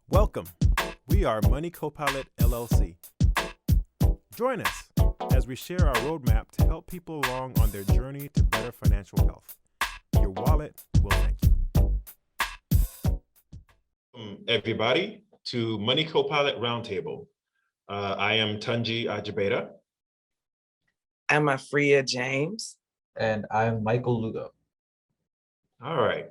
Welcome. We are Moneycopilot LLC. Join us as we share our roadmap to help people along on their journey to better financial health. Your wallet will thank you. Everybody to Moneycopilot Roundtable. I am Tunji Ajibeda. I'm Afrieya James. And I'm Michael Lugo. All right.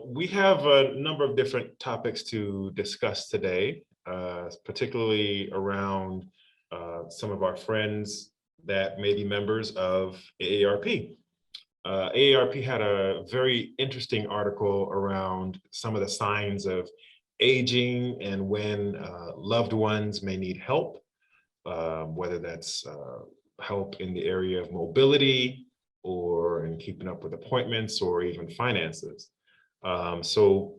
We have a number of different topics to discuss today, particularly around some of our friends that may be members of AARP. AARP had a very interesting article around some of the signs of aging and when loved ones may need help, whether that's help in the area of mobility or in keeping up with appointments or even finances. So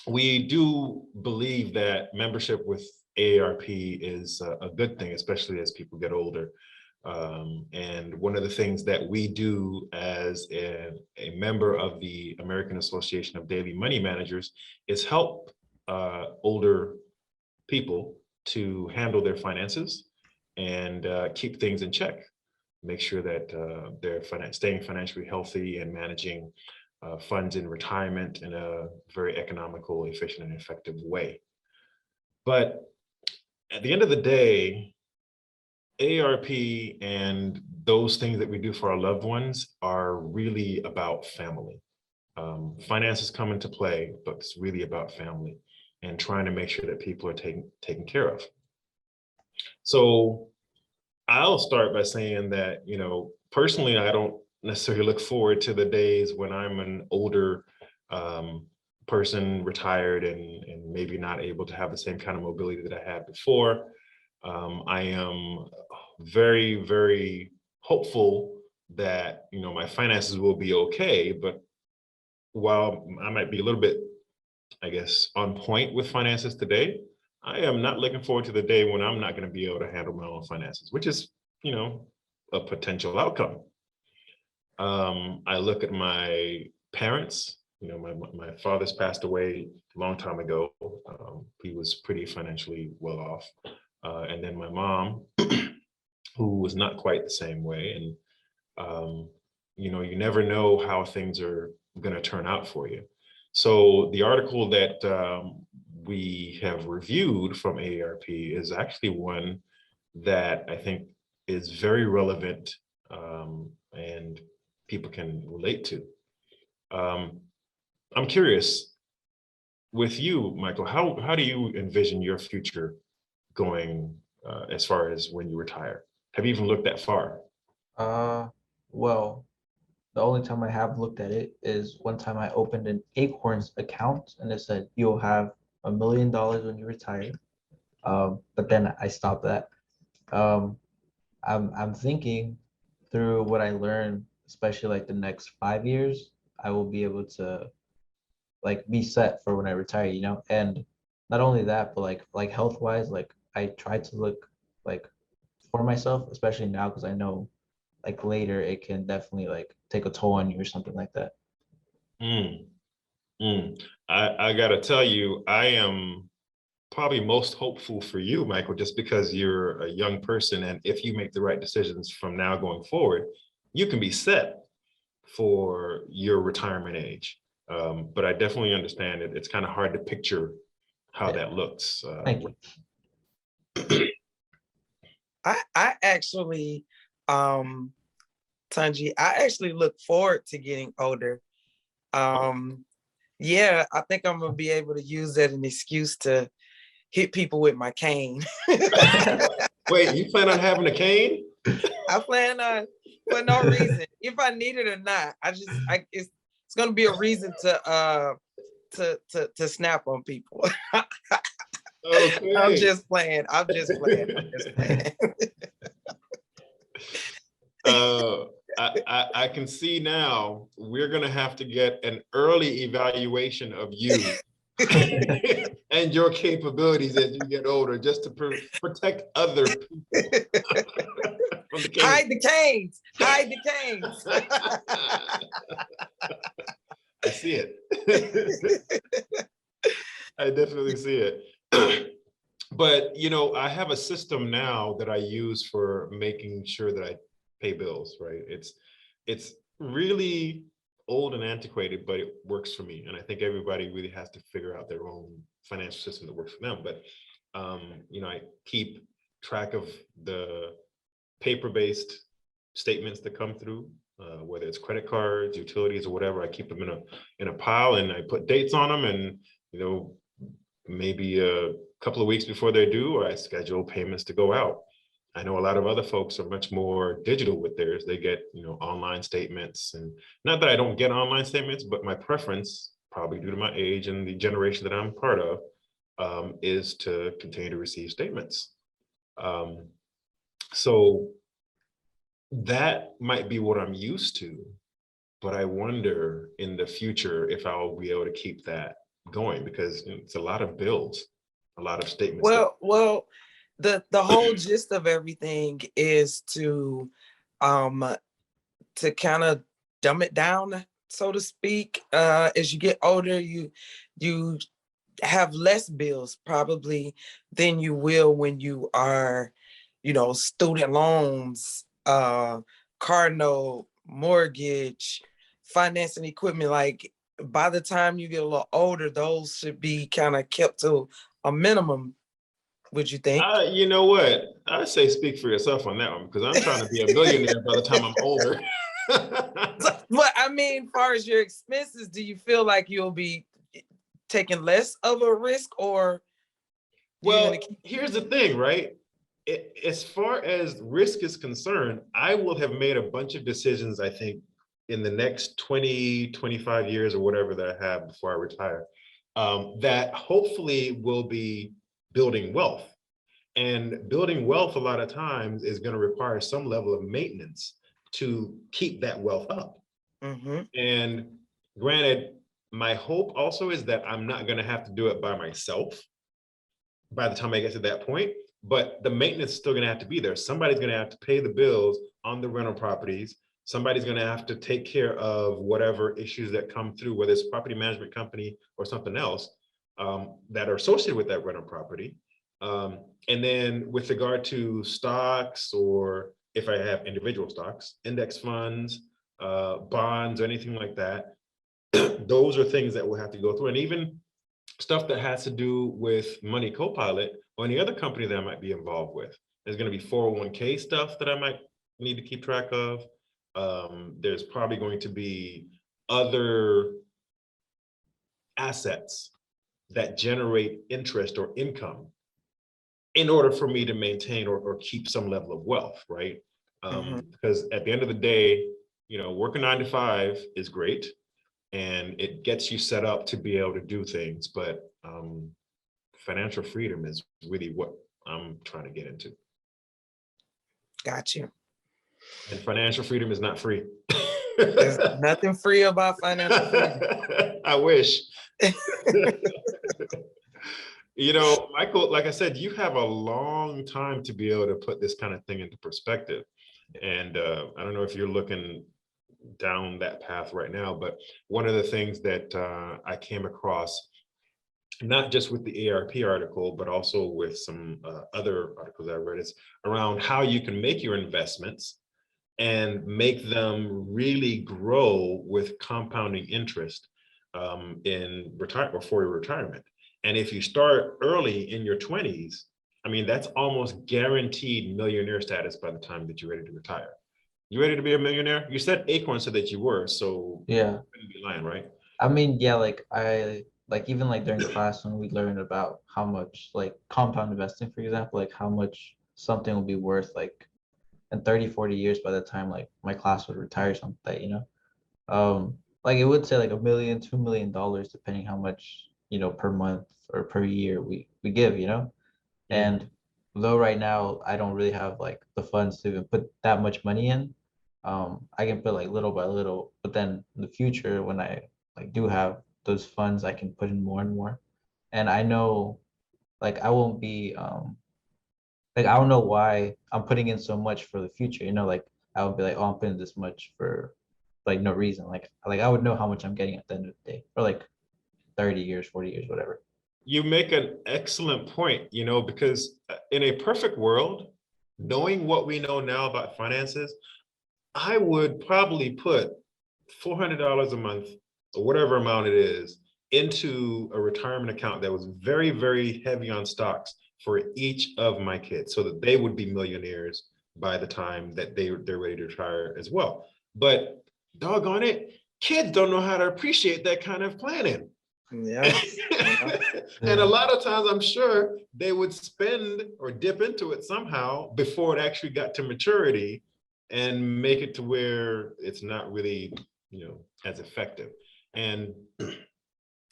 we do believe that membership with AARP is a good thing, especially as people get older. And one of the things that we do as a member of the American Association of Daily Money Managers is help older people to handle their finances and keep things in check, make sure that they're staying financially healthy and managing funds in retirement in a very economical, efficient, and effective way. But at the end of the day, AARP and those things that we do for our loved ones are really about family. Finances come into play, but it's really about family and trying to make sure that people are taken care of. So I'll start by saying that, personally, I don't necessarily look forward to the days when I'm an older person, retired, and maybe not able to have the same kind of mobility that I had before. I am very, very hopeful that, my finances will be okay. But while I might be a little bit, I guess, on point with finances today, I am not looking forward to the day when I'm not going to be able to handle my own finances, which is, a potential outcome. I look at my parents. My father's passed away a long time ago. He was pretty financially well off. And then my mom, who was not quite the same way. And, you never know how things are going to turn out for you. So the article that we have reviewed from AARP is actually one that I think is very relevant and people can relate to. I'm curious, with you, Michael, how do you envision your future going as far as when you retire? Have you even looked that far? Well, the only time I have looked at it is one time I opened an Acorns account and it said you'll have $1 million when you retire. But then I stopped that. I'm thinking through what I learned, especially like the next 5 years, I will be able to be set for when I retire, and not only that, but like health wise, I try to look for myself, especially now, because I know later it can definitely take a toll on you or something like that. I gotta tell you, I am probably most hopeful for you, Michael, just because you're a young person, and if you make the right decisions from now going forward, you can be set for your retirement age. But I definitely understand it. It's kind of hard to picture how that looks. Thank you. I actually, Tunji, I actually look forward to getting older. Yeah, I think I'm gonna be able to use that as an excuse to hit people with my cane. Wait, you plan on having a cane? I plan on, for no reason. If I need it or not, it's gonna be a reason to snap on people. Okay. I'm just playing. I can see now we're gonna have to get an early evaluation of you and your capabilities as you get older, just to protect other people. Hide the canes. Hide the canes. I see it. I definitely see it. But I have a system now that I use for making sure that I pay bills, right? It's really old and antiquated, but it works for me. And I think everybody really has to figure out their own financial system that works for them. But I keep track of the paper-based statements that come through, whether it's credit cards, utilities, or whatever. I keep them in a pile, and I put dates on them, and maybe a couple of weeks before they're due, I schedule payments to go out. I know a lot of other folks are much more digital with theirs. They get online statements, and not that I don't get online statements, but my preference, probably due to my age and the generation that I'm part of, is to continue to receive statements. So that might be what I'm used to, but I wonder in the future if I'll be able to keep that going, because it's a lot of bills, a lot of statements. Well, the whole gist of everything is to kind of dumb it down, so to speak. As you get older, you have less bills probably than you will when you are, student loans, car note, mortgage, financing equipment. Like, by the time you get a little older, those should be kind of kept to a minimum, would you think? You know what? I say speak for yourself on that one, because I'm trying to be a millionaire by the time I'm older. But I mean, as far as your expenses, do you feel like you'll be taking less of a risk, or well, here's the thing, right? As far as risk is concerned, I will have made a bunch of decisions, I think, in the next 20, 25 years or whatever that I have before I retire, that hopefully will be building wealth. And building wealth a lot of times is going to require some level of maintenance to keep that wealth up. Mm-hmm. And granted, my hope also is that I'm not going to have to do it by myself by the time I get to that point, but the maintenance is still going to have to be there. Somebody's going to have to pay the bills on the rental properties. Somebody's going to have to take care of whatever issues that come through, whether it's a property management company or something else, that are associated with that rental property. And then with regard to stocks, or if I have individual stocks, index funds, bonds, or anything like that, those are things that we'll have to go through. And even stuff that has to do with Moneycopilot or any other company that I might be involved with. There's going to be 401k stuff that I might need to keep track of. There's probably going to be other assets that generate interest or income in order for me to maintain or keep some level of wealth, right? Because at the end of the day, working 9 to 5 is great, and it gets you set up to be able to do things, but financial freedom is really what I'm trying to get into. Got you. And financial freedom is not free. There's nothing free about financial freedom. I wish. Michael, like I said, you have a long time to be able to put this kind of thing into perspective. And I don't know if you're looking down that path right now, but one of the things that I came across, not just with the AARP article, but also with some other articles I read, is around how you can make your investments and make them really grow with compounding interest in retirement or for your retirement. And if you start early in your 20s, I mean, that's almost guaranteed millionaire status by the time that you're ready to retire. You ready to be a millionaire? You said Acorn said that you were, so yeah, you couldn't be lying, right? I mean, yeah, even during class when we learned about how much compound investing, for example, how much something will be worth in 30, 40 years by the time my class would retire, something it would say $1 million, $2 million, depending how much, per month or per year we give, and though right now I don't really have the funds to even put that much money in, I can put little by little, but then in the future when I do have those funds, I can put in more and more. And I know I won't be I don't know why I'm putting in so much for the future, I would be oh, I'm putting this much for no reason. I would know how much I'm getting at the end of the day, for 30 years, 40 years, whatever. You make an excellent point, because in a perfect world, knowing what we know now about finances, I would probably put $400 a month or whatever amount it is into a retirement account that was very, very heavy on stocks for each of my kids so that they would be millionaires by the time that they're ready to retire as well. But doggone it, kids don't know how to appreciate that kind of planning. Yeah. And a lot of times I'm sure they would spend or dip into it somehow before it actually got to maturity and make it to where it's not really, as effective. And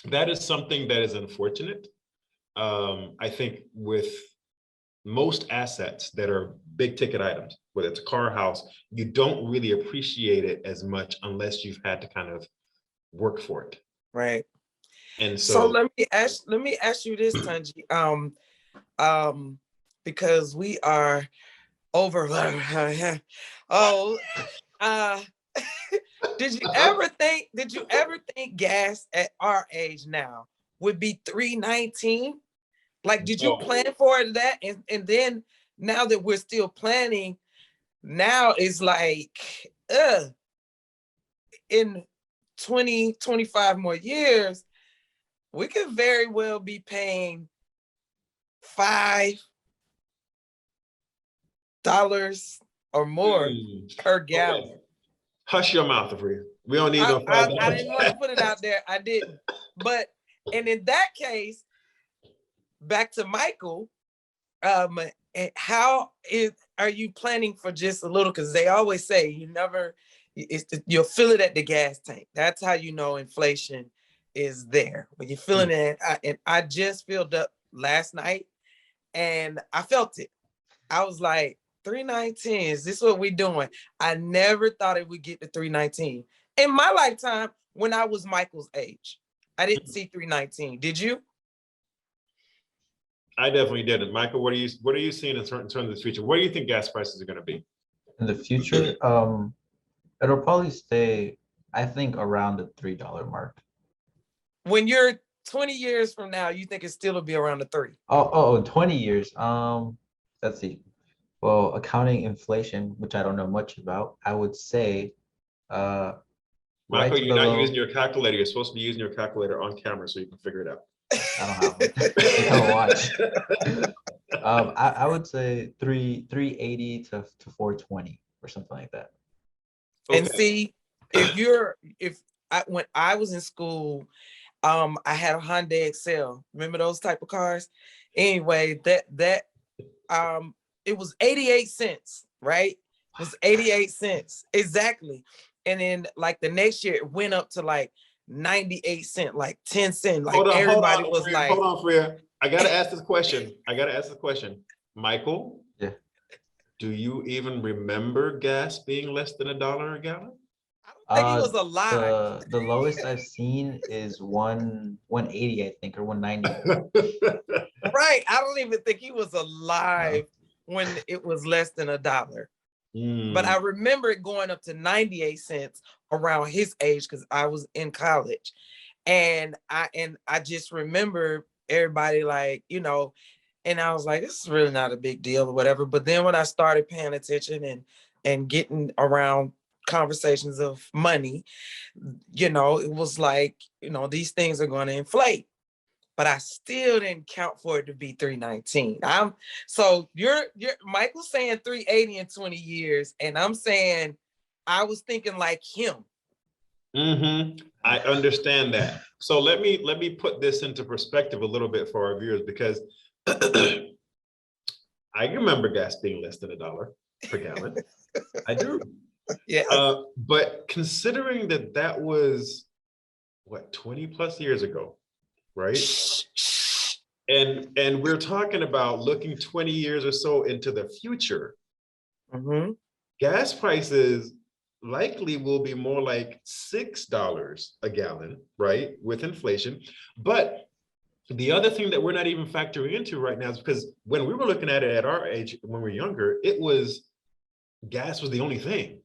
that is something that is unfortunate. I think with most assets that are big ticket items, whether it's a car, house, you don't really appreciate it as much unless you've had to kind of work for it. Right. And so let me ask you this, Tunji. Because we are over. Did you ever think gas at our age now would be $3.19? Like, did you plan for that? And then now that we're still planning, now it's like, in 20, 25 more years, we could very well be paying $5 or more per gallon. Okay. Hush your mouth, Afrieya. We don't need no $5. I didn't want to put it out there. I didn't. But, and in that case, back to Michael, are you planning for just a little? Because they always say you'll feel it at the gas tank. That's how you know inflation is there. When you're feeling it, and I just filled up last night and I felt it. I was like, $3.19, is this what we're doing? I never thought it would get to $3.19 in my lifetime. When I was Michael's age, I didn't see $3.19. Did you? I definitely didn't. Michael, what are you seeing in terms of the future? What do you think gas prices are going to be in the future? It'll probably stay, I think, around the $3 mark. When you're 20 years from now, you think it still will be around the 3? 20 years. Let's see. Well, accounting inflation, which I don't know much about, I would say, Michael, right you're not using your calculator. You're supposed to be using your calculator on camera so you can figure it out. I don't have one. You can't watch. I would say 380 to 420 or something like that. Okay. And see, when I was in school, I had a Hyundai Excel. Remember those type of cars? Anyway, it was 88 cents, right? It was 88 cents exactly. And then like the next year, it went up to like 98 cents, like 10 cents. Like everybody was like, hold on, Freya. I gotta ask this question. Michael. Yeah. Do you even remember gas being less than $1 a gallon? I don't think he was alive. The lowest I've seen is 180, I think, or 190. Right. I don't even think he was alive when it was less than $1. But I remember it going up to 98 cents around his age because I was in college. And I just remember everybody like, and I was like, this is really not a big deal or whatever. But then when I started paying attention and getting around conversations of money, it was like, these things are going to inflate. But I still didn't count for it to be $3.19. So you're Michael's saying 380 in 20 years, and I'm saying I was thinking like him. I understand that. So let me put this into perspective a little bit for our viewers, because I remember gas being less than $1 per gallon. I do. Yeah. But considering that was what, 20 plus years ago, right? And we're talking about looking 20 years or so into the future. Gas prices likely will be more like $6 a gallon, right? With inflation. But the other thing that we're not even factoring into right now is because when we were looking at it at our age, when we were younger, gas was the only thing,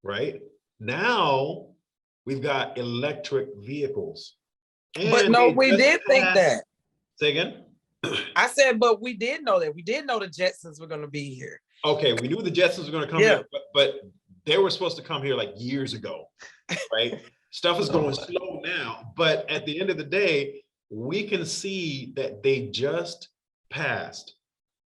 right? Now we've got electric vehicles. But no, we did think that. Say again? I said, but we did know that. We did know the Jetsons were going to be here. Okay, we knew the Jetsons were going to come here, but they were supposed to come here like years ago, right? Stuff is going slow now, but at the end of the day, we can see that they just passed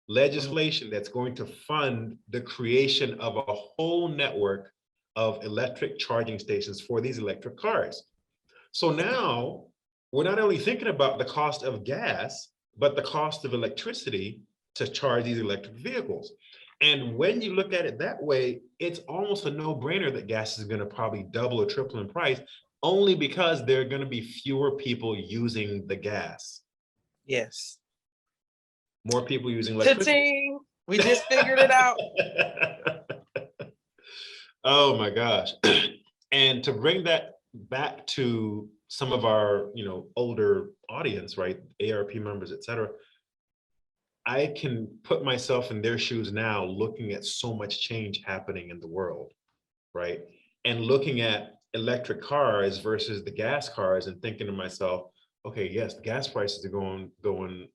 legislation that's going to fund the creation of a whole network of electric charging stations for these electric cars. So now we're not only thinking about the cost of gas, but the cost of electricity to charge these electric vehicles. And when you look at it that way, it's almost a no-brainer that gas is going to probably double or triple in price, only because there are going to be fewer people using the gas. Yes. More people using electricity. Cha-ching! We just figured it out. Oh my gosh. And to bring that back to some of our, older audience, right? AARP members, et cetera. I can put myself in their shoes now, looking at so much change happening in the world, right? And looking at electric cars versus the gas cars and thinking to myself, okay, yes, the gas prices are going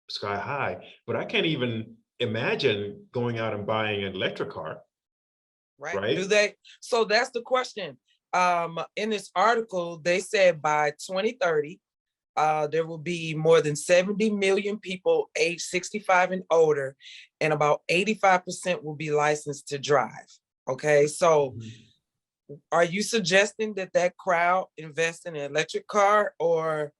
sky high, but I can't even imagine going out and buying an electric car. Right? Do they? So that's the question. In this article, they said by 2030, there will be more than 70 million people age 65 and older, and about 85% will be licensed to drive. Okay, so are you suggesting that crowd invest in an electric car or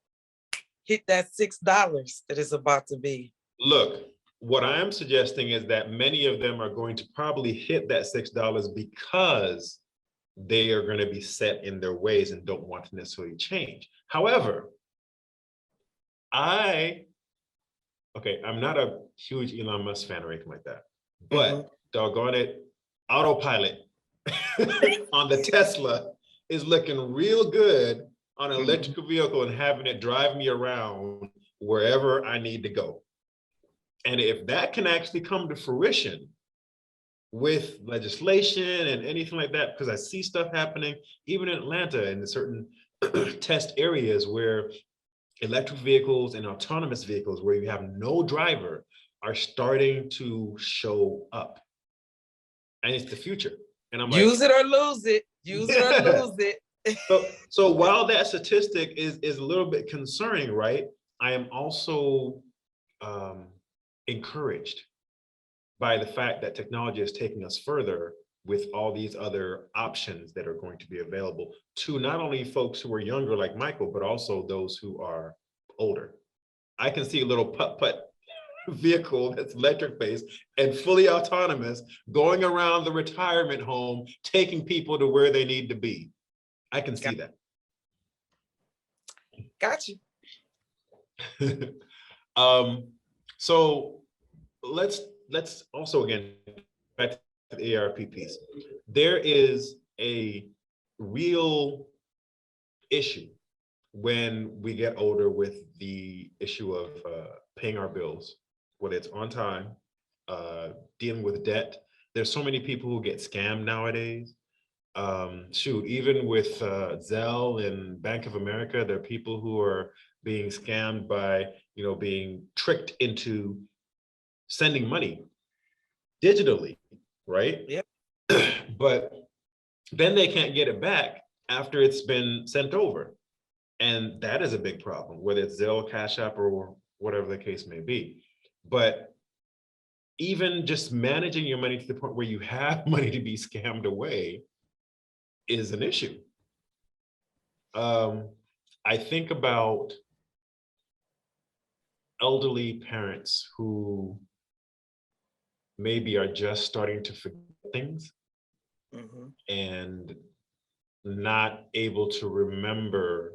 hit that $6 that is about to be? Look, what I'm suggesting is that many of them are going to probably hit that $6 because they are going to be set in their ways and don't want to necessarily change. However, I'm not a huge Elon Musk fan or anything like that, but doggone it, autopilot on the Tesla is looking real good on an electrical vehicle and having it drive me around wherever I need to go. And if that can actually come to fruition with legislation and anything like that, because I see stuff happening even in Atlanta in certain test areas where electric vehicles and autonomous vehicles where you have no driver are starting to show up. And it's the future. And I'm like, use it or lose it. Use it or lose it. So while that statistic is a little bit concerning, right? I am also encouraged by the fact that technology is taking us further with all these other options that are going to be available to not only folks who are younger like Michael, but also those who are older. I can see a little putt-putt vehicle that's electric-based and fully autonomous going around the retirement home, taking people to where they need to be. I can see that. Got you. So let's also, again, back to the AARP piece. There is a real issue when we get older with the issue of paying our bills, whether it's on time, dealing with debt. There's so many people who get scammed nowadays. Even with Zelle and Bank of America, there are people who are being scammed by, being tricked into sending money digitally, right? Yeah. But then they can't get it back after it's been sent over. And that is a big problem, whether it's Zelle, Cash App, or whatever the case may be. But even just managing your money to the point where you have money to be scammed away is an issue. I think about elderly parents who maybe are just starting to forget things and not able to remember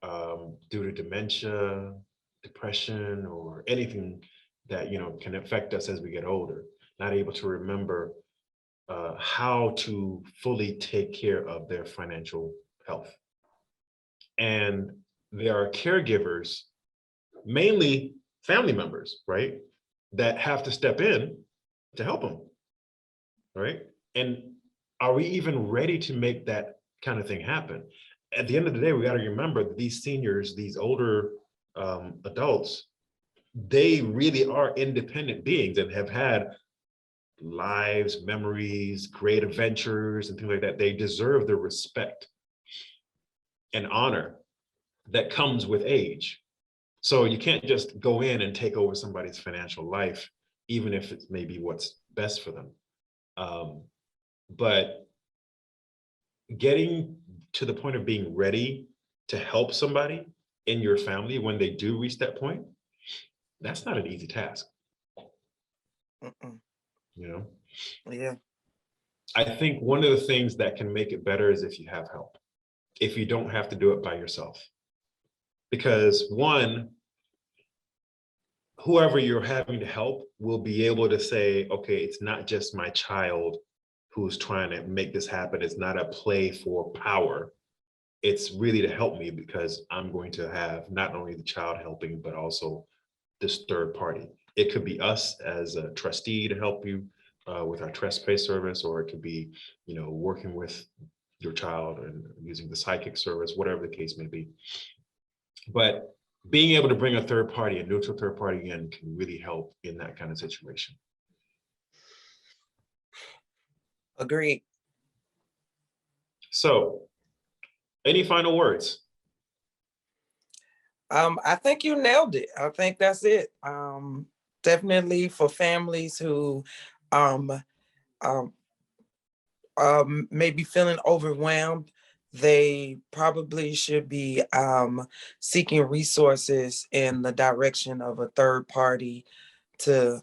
due to dementia, depression, or anything that can affect us as we get older, not able to remember how to fully take care of their financial health. And there are caregivers, mainly family members, right, that have to step in to help them, right? And are we even ready to make that kind of thing happen? At the end of the day, we got to remember that these seniors, these older adults, they really are independent beings and have had lives, memories, great adventures, and things like that. They deserve the respect and honor that comes with age. So you can't just go in and take over somebody's financial life, even if it's maybe what's best for them. But getting to the point of being ready to help somebody in your family when they do reach that point, that's not an easy task. You know? Yeah. I think one of the things that can make it better is if you have help, if you don't have to do it by yourself. Because one, whoever you're having to help will be able to say, okay, it's not just my child who's trying to make this happen. It's not a play for power. It's really to help me because I'm going to have not only the child helping, but also this third party. It could be us as a trustee to help you with our trust pay service, or it could be, working with your child and using the psychic service, whatever the case may be. But being able to bring a third party, a neutral third party in, can really help in that kind of situation. Agreed. So, any final words? I think you nailed it. I think that's it. Definitely for families who may be feeling overwhelmed, they probably should be seeking resources in the direction of a third party to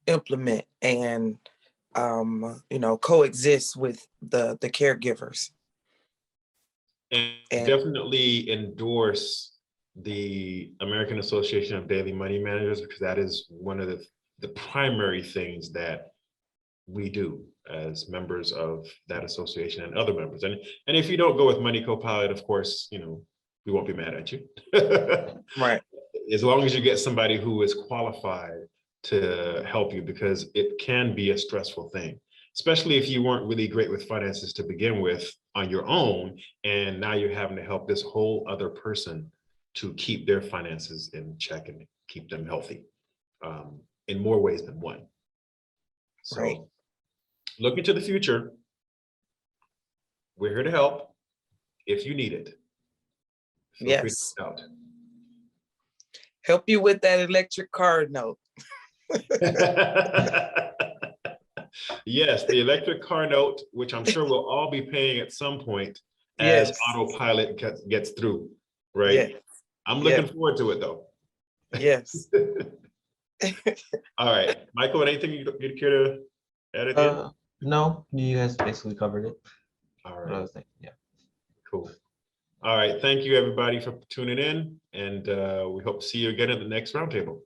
implement and coexist with the caregivers. And definitely endorse the American Association of Daily Money Managers, because that is one of the primary things that we do as members of that association and other members. And if you don't go with Moneycopilot, of course, we won't be mad at you. Right. As long as you get somebody who is qualified to help you, because it can be a stressful thing, especially if you weren't really great with finances to begin with on your own, and now you're having to help this whole other person to keep their finances in check and keep them healthy in more ways than one. So right. Looking to the future, we're here to help if you need it. Feel free to Yes. reach out. Help you with that electric car note. Yes, the electric car note, which I'm sure we'll all be paying at some point as Yes. autopilot gets through, right? Yes. I'm looking forward to it though. Yes. All right, Michael, anything you'd care to add at the end? No, you guys basically covered it. All What I right, was thinking, yeah. cool. All right, thank you everybody for tuning in, and we hope to see you again at the next roundtable.